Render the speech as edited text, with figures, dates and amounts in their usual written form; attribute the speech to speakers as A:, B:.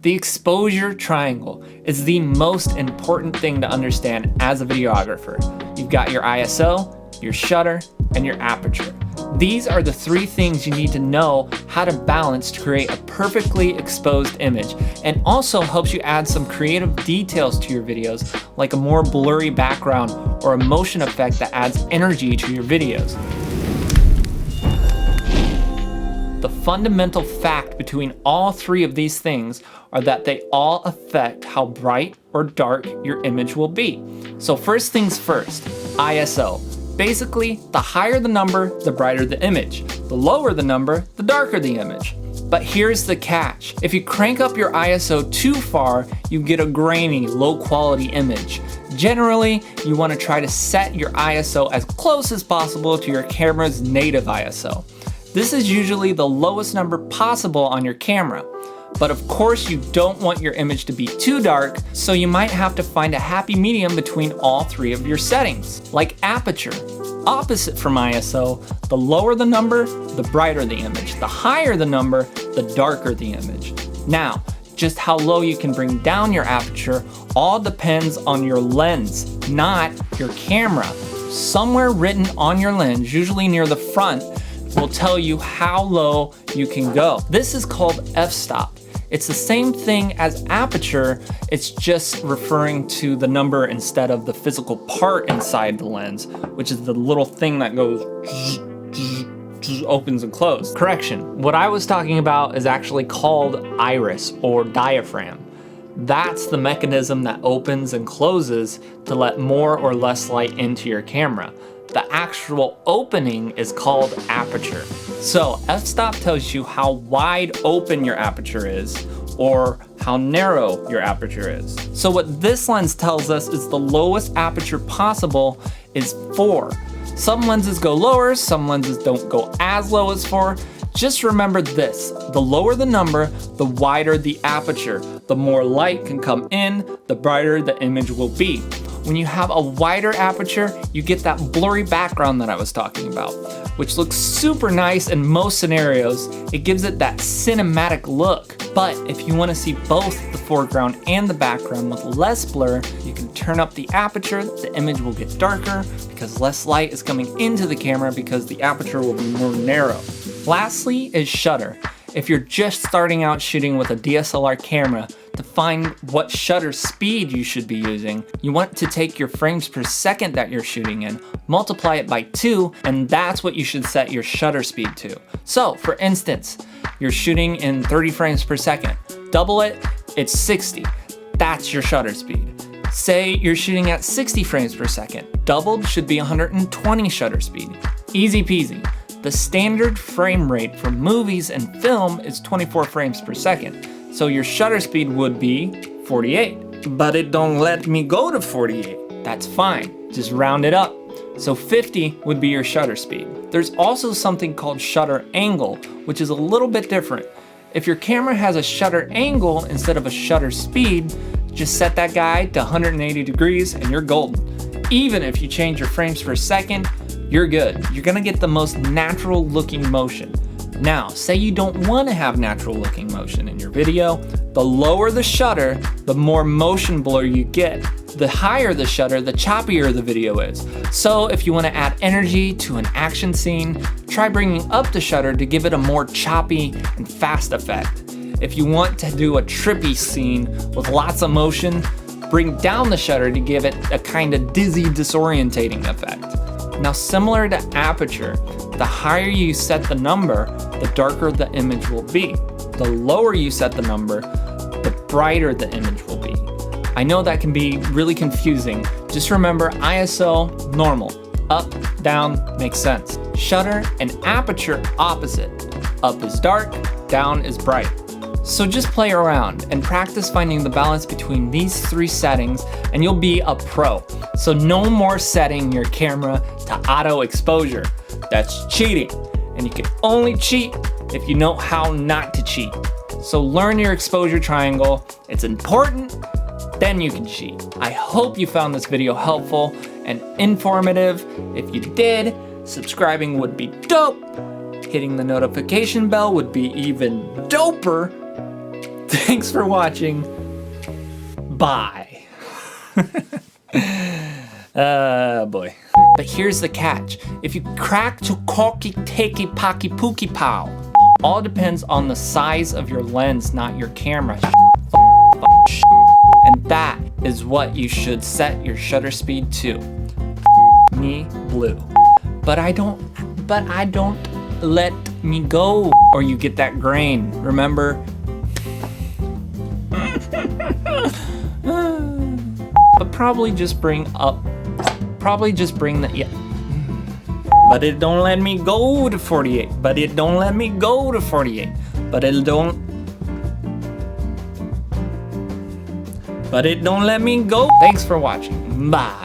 A: The exposure triangle is the most important thing to understand as a videographer. You've got your ISO, your shutter, and your aperture. These are the three things you need to know how to balance to create a perfectly exposed image, and also helps you add some creative details to your videos, like a more blurry background or a motion effect that adds energy to your videos. The fundamental fact between all three of these things are that they all affect how bright or dark your image will be. So first things first, ISO. Basically, the higher the number, the brighter the image. The lower the number, the darker the image. But here's the catch. If you crank up your ISO too far, you get a grainy, low quality image. Generally, you want to try to set your ISO as close as possible to your camera's native ISO. This is usually the lowest number possible on your camera. But of course you don't want your image to be too dark, so you might have to find a happy medium between all three of your settings. Like aperture, opposite from ISO, the lower the number, the brighter the image. The higher the number, the darker the image. Now, just how low you can bring down your aperture all depends on your lens, not your camera. Somewhere written on your lens, usually near the front, will tell you how low you can go. This is called f-stop. It's the same thing as aperture, it's just referring to the number instead of the physical part inside the lens, which is the little thing that goes opens and closes. Correction, what I was talking about is actually called iris or diaphragm. That's the mechanism that opens and closes to let more or less light into your camera. The actual opening is called aperture. So f-stop tells you how wide open your aperture is or how narrow your aperture is. So what this lens tells us is the lowest aperture possible is 4. Some lenses go lower, some lenses don't go as low as 4. Just remember this, the lower the number, the wider the aperture. The more light can come in, the brighter the image will be. When you have a wider aperture, you get that blurry background that I was talking about, which looks super nice in most scenarios. It gives it that cinematic look. But if you want to see both the foreground and the background with less blur, you can turn up the aperture, the image will get darker because less light is coming into the camera because the aperture will be more narrow. Lastly is shutter. If you're just starting out shooting with a DSLR camera, to find what shutter speed you should be using, you want to take your frames per second that you're shooting in, multiply it by 2, and that's what you should set your shutter speed to. So, for instance, you're shooting in 30 frames per second. Double it, it's 60. That's your shutter speed. Say you're shooting at 60 frames per second. Doubled should be 120 shutter speed. Easy peasy. The standard frame rate for movies and film is 24 frames per second. So your shutter speed would be 48. But it don't let me go to 48. That's fine, just round it up. So 50 would be your shutter speed. There's also something called shutter angle, which is a little bit different. If your camera has a shutter angle instead of a shutter speed, just set that guy to 180 degrees and you're golden. Even if you change your frames per second, you're good. You're gonna get the most natural looking motion. Now, say you don't want to have natural looking motion in your video, the lower the shutter, the more motion blur you get. The higher the shutter, the choppier the video is. So if you want to add energy to an action scene, try bringing up the shutter to give it a more choppy and fast effect. If you want to do a trippy scene with lots of motion, bring down the shutter to give it a kind of dizzy, disorientating effect. Now, similar to aperture, the higher you set the number, the darker the image will be. The lower you set the number, the brighter the image will be. I know that can be really confusing. Just remember ISO, normal. Up, down, makes sense. Shutter and aperture opposite. Up is dark, down is bright. So just play around and practice finding the balance between these three settings and you'll be a pro. So no more setting your camera to auto exposure. That's cheating. And you can only cheat if you know how not to cheat. So learn your exposure triangle. It's important, then you can cheat. I hope you found this video helpful and informative. If you did, subscribing would be dope. Hitting the notification bell would be even doper. Thanks for watching. Bye. Boy. But here's the catch. If you crack to corky takey pocky pookie pow, all depends on the size of your lens, not your camera. And that is what you should set your shutter speed to. Me blue. But I don't let me go, or you get that grain. Remember? But probably just bring the, yeah. But it don't let me go to 48. But it don't let me go to 48. But it don't let me go. Thanks for watching. Bye.